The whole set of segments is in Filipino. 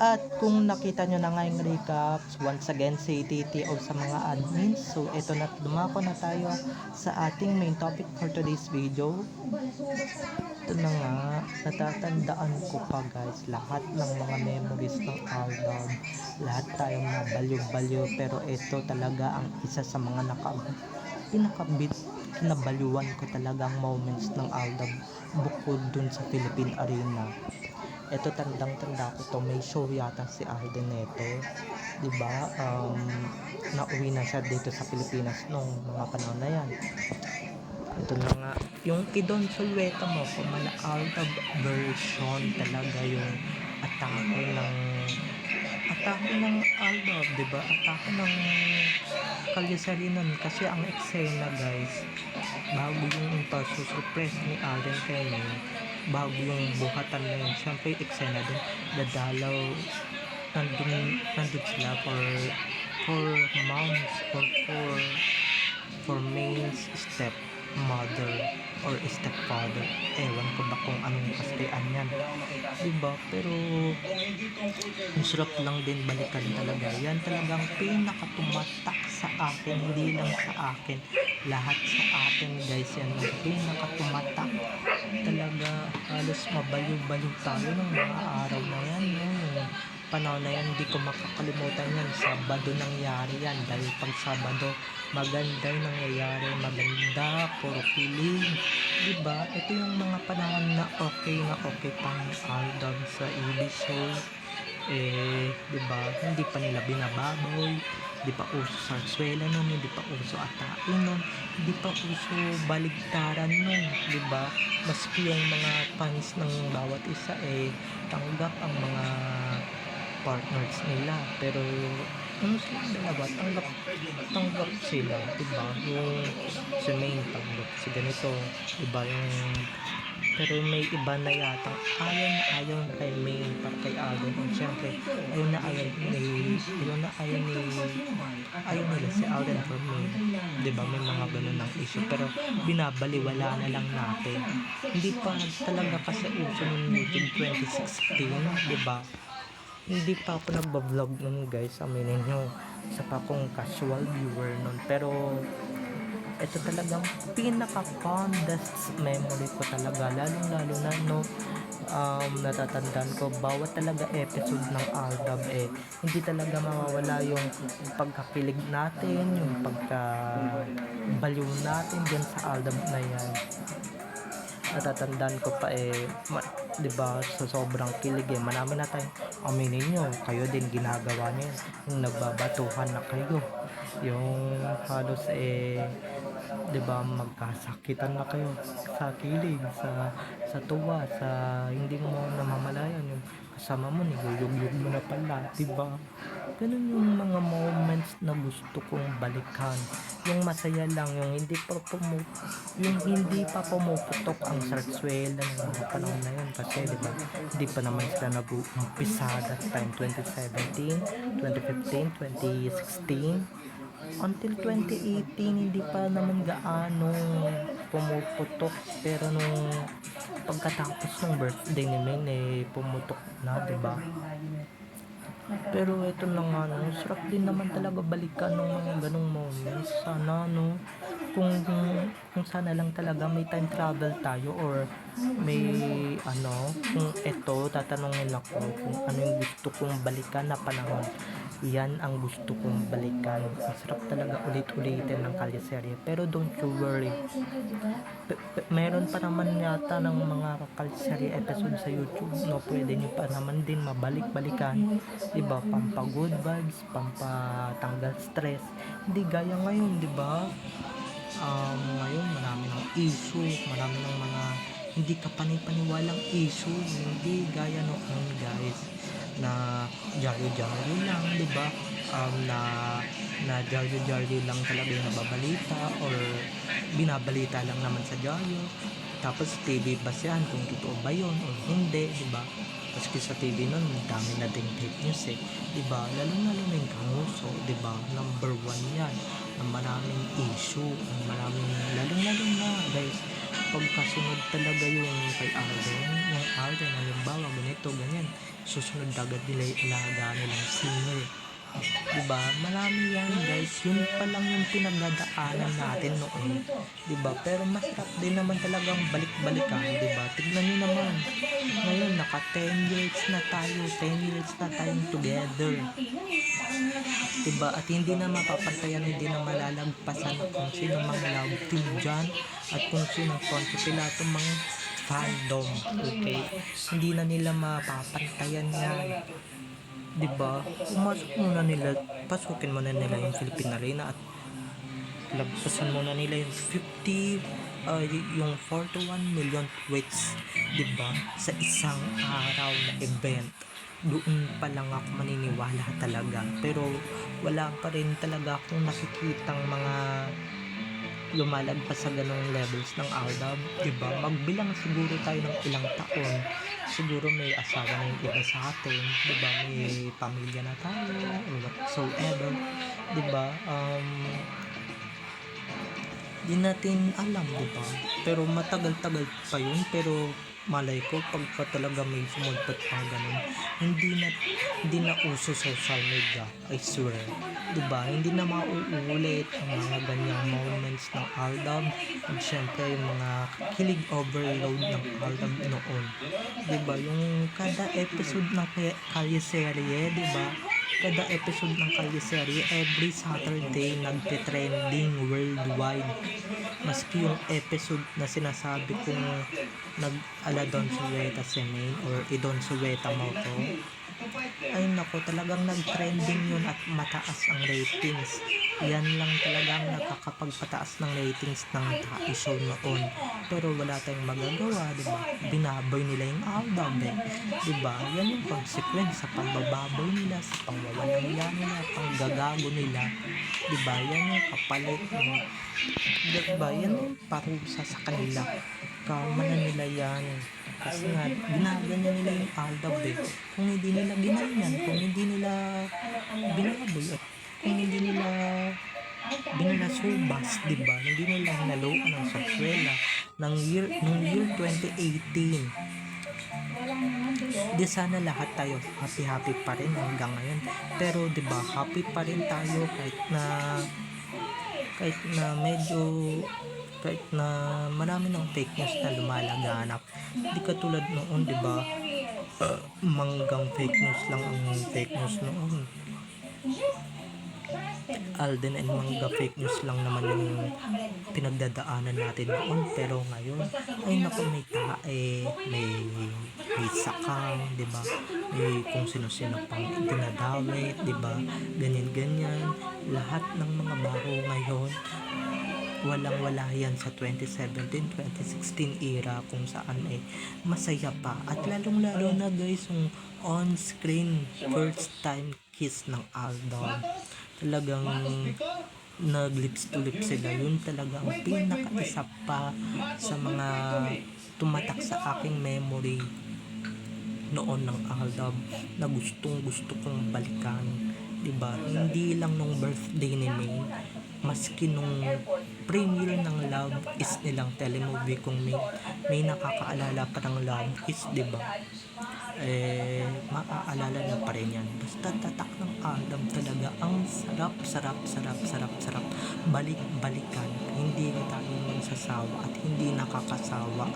At kung nakita nyo na nga yung recaps, once again say TTO sa mga admins. So ito na, dumako na tayo sa ating main topic for today's video. Ito na nga, natatandaan ko pa guys, lahat ng mga memories ng Aldab. Lahat tayong nabaliw-baliw, pero ito talaga ang isa sa mga kinabaluan ko talagang moments ng Aldab bukod dun sa Philippine Arena. Ito tandang-tanda ko to, may show yata si Alden neto, 'di ba? Nauwi na siya dito sa Pilipinas nung mga panahon na 'yan. Ito na nga, yung Kidon Sulweta mo, kumala Aldab version talaga yung atake ng Aldab, 'di ba? Atake ng Kalyasarinan kasi ang eksena guys, bago yung pagsusurpress ni Alden kay May, bago yung buhatan na yun, syempre eksena din, dadalaw, nandun sila for moms or for May's stepmother or stepfather, ewan ko ba kung anong kastian yan, diba? Pero ang sarap lang din balikan talaga yan, talagang pinakatumatak sa akin, hindi lang sa akin, lahat sa atin guys, yan ang pinakatumatak talaga. Halos mabaliw-baliw tayo ng mga araw na yan, no? Yung panahon na yan, hindi ko makakalimutan yan. Sabado nangyari yan, dahil pag Sabado maganda yung nangyayari, maganda, puro kilig, diba? Ito yung mga panahon na okay pang Aldab sa EB show, diba? Hindi pa nila binababoy, hindi pa uso sarsuela nun, hindi pa uso atain nun, hindi pa uso baligtaran nun, diba? Maski yung mga fans ng bawat isa tanggap ang mga partners nila, pero ano silang dalawa, tanggap sila, diba? Yung si Main tanggap si ganito, diba? Pero may iba na yatang ayaw kay Main para kay Alden, at syempre ayaw nila si Alden for Main, diba? May mga ganun ng issue, pero binabaliwala na lang natin. Hindi pa talaga kasi uso ng YouTube 2016, diba? Hindi pa ako nagbablog nun guys, aminin nyo, isa pa akong casual viewer nun, pero ito talagang pinaka-fondest memory ko talaga, lalong-lalo na no, natatandaan ko bawat talaga episode ng Aldab, hindi talaga mawawala yung pagkakilig natin, yung pagkabaliw natin dyan sa Aldab na yan. Natatandaan ko pa diba, sa sobrang kilig marami na tayong, aminin nyo, kayo din ginagawa nyo yun, yung nagbabatuhan na kayo, yung halos diba, magkasakitan na kayo sa kilig, sa tuwa, sa hindi mo namamalayan, yung kasama mo niluyog-yog mo na pala, diba? Ganun yung mga moments na gusto kong balikan, yung masaya lang, yung hindi pa pumuputok ang sarsuela ng mga panahon na yun, kasi diba, hindi pa naman sila nag-uumpisa that time, 2017, 2015, 2016 until 2018, hindi pa naman gaano pumuputok, pero nung pagkatapos ng birthday ni Main pumutok na, diba? Pero ito na nga, no, sarap din naman talaga balikan ng mga ganong moments. Sana no, kung sana lang talaga may time travel tayo, or may kung ito tatanungin ako kung ano yung gusto kong balikan na panahon, yan ang gusto kong balikan. Ang sarap talaga ulit-ulitin ng kalyeserye, pero don't you worry, meron pa naman yata ng mga kalyeserye episode sa YouTube, no, pwede nyo pa naman din mabalik-balikan, diba? Pampagood vibes, pampatanggal stress, hindi gaya ngayon, diba? Ngayon marami ng issue, marami ng mga hindi ka panipaniwalang issue, hindi gaya noon guys, na jolly lang, diba? Na jolly lang talaga yung nababalita, or binabalita lang naman sa jolly, tapos TV ba yan kung totoo ba yun o hindi, diba? Maski sa TV nun, dami na ding fake news diba? Lalo na yung Kamuso, diba? Number 1 yan, na maraming issue, lalo na guys, pagkasunod talaga yung kay Alden, halimbawa ganito, ganyan, susunod agad nila yung alaga nilang singer. Diba? Marami yan guys. Yun pa lang yung pinagdadaanan natin noon. Diba? Pero masarap din naman talagang balik-balikan. Diba? Tignan nyo naman. Ngayon, naka 10 years na tayo. 10 years na tayong together. Diba? At hindi na mapapantayan, hindi na malalagpasan kung sino mga love team dyan at kung sino pila itong mga fandom. Okay? Hindi na nila mapapantayan yan. Diba? Pasukin muna nila yung Philippine Arena at lagpasan muna nila yung 41 million tweets, diba? Sa isang araw na event. Doon pa lang ako maniniwala talaga. Pero wala pa rin talaga akong nakikitang mga lumalagpas sa ganong levels ng Aldab, diba? Magbilang siguro tayo ng ilang taon, siguro may asawa na yung iba sa atin, diba? May pamilya na tayo or whatsoever, diba? Di natin alam, diba? Pero matagal-tagal pa yun, pero malay ko pagka talaga may sumulpot pa ganun, hindi na uso social media, I swear, diba? Hindi na mauulit ang mga ganyang moments ng Aldab at syempre yung mga kilig overload ng Aldab noon, diba? Yung kada episode ng Kalyeserye, diba? Kada episode ng Kalyeserye every Saturday nagte-trending worldwide. Maski yung episode na sinasabi kong nag-ala Don Suweta si Main or Idon Suweta mo to, ay nako, talagang nag-trending yun at mataas ang ratings. Yan lang talagang nakakapagpataas ng ratings ng show noon. Pero wala tayong magagawa, diba? Binaboy nila yung Aldab, diba? Yan yung consequence sa pagbababoy nila, sa pangwawalang yan nila, panggagago nila, diba? Yan yung kapalit, diba? Yan yung parusa sa kanila. Kamanan nila yan. Kasi nga, ginaganyan nila yung Aldab, kung hindi nila ginanyan, kung hindi nila binaboy, at kung hindi nila binalasubas, diba? Hindi nila hinaloan ng Sarsuela nung year 2018. Di sana lahat tayo happy pa rin hanggang ngayon. Pero diba, happy pa rin tayo kahit na marami ng fake news na lumalaganap. Di katulad noon, diba? Manggang fake news lang ang fake news noon. Alden and Manga fake news lang naman yung pinagdadaanan natin noon. Pero ngayon, ay naku, may tae, may sakang, diba? May kung sino-sino pang dinadawit, diba? Ganyan-ganyan. Lahat ng mga bago ngayon, walang-wala yan sa 2017-2016 era kung saan masaya pa. At lalong-lalo na guys, yung on-screen first time kiss ng Aldab. Talagang nag-lips to lips sila. Yun talaga ang pinaka-isa pa sa mga tumatak sa aking memory noon ng Aldab na gustong gusto kong balikan, diba? Hindi lang nung birthday ni May, maski nung premiere ng Love Is nilang telemovie, kung may nakakaalala pa ng Love Is, diba? Maaalala na pa rin yan. Basta tatak ng Aldab talaga ang sarap balik-balikan. Hindi na tayo magsasawa at hindi nakakasawa,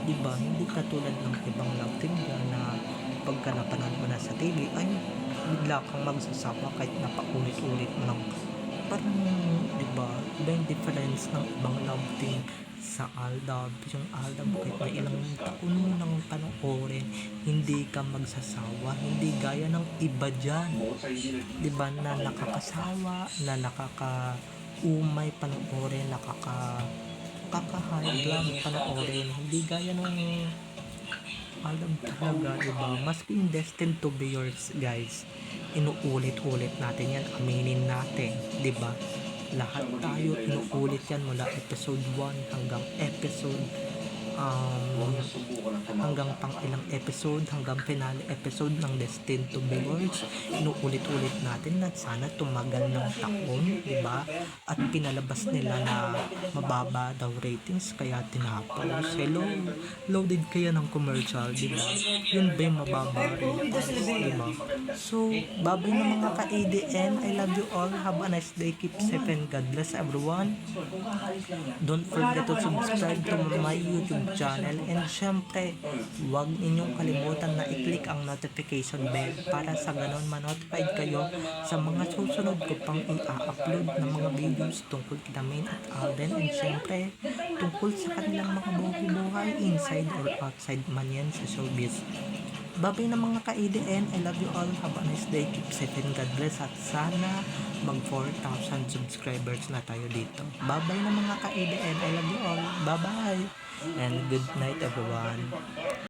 diba? Hindi katulad ng ibang love team na pagka napanood mo na sa TV ay bigla kang magsasawa kahit napaulit-ulit mo ng parang, diba? Iba yung difference ng ibang love team sa Aldab. Yung Aldab kahit may ilang taon mo nang panoorin, hindi ka magsasawa. Hindi gaya ng iba dyan, diba? Na nakakasawa, na nakakaumay panoorin, nakaka-high blood panoorin. Hindi gaya ng Aldab talaga, diba? Maski in Destined to Be Yours, guys, inuulit-ulit natin yan, aminin natin, diba? Lahat tayo inuulit yan mula episode 1 hanggang episode hanggang pang ilang episode, hanggang finale episode ng Destined to be Yours. Inuulit-ulit natin na sana tumagal ng taon, di ba? At pinalabas nila na mababa daw ratings kaya tinapos. Hello, loaded kaya ng commercial, di ba? Yun ba yung mababa ratings, di ba? So, babay na mga ka-ADN. I love you all. Have a nice day. Keep safe and God bless everyone. Don't forget to subscribe to my YouTube channel. And syempre, huwag ninyong kalimutan na i-click ang notification bell para sa ganon ma-notified kayo sa mga susunod ko pang i-upload na mga videos tungkol kina Main at Alden. And syempre, tungkol sa kanilang mga buhay inside or outside man yan sa showbiz. Babay na mga ka-ADN. I love you all. Have a nice day. Keep safe and God bless. At sana mag 4,000 subscribers na tayo dito. Babay na mga ka-ADN. I love you all. Bye-bye. And good night everyone.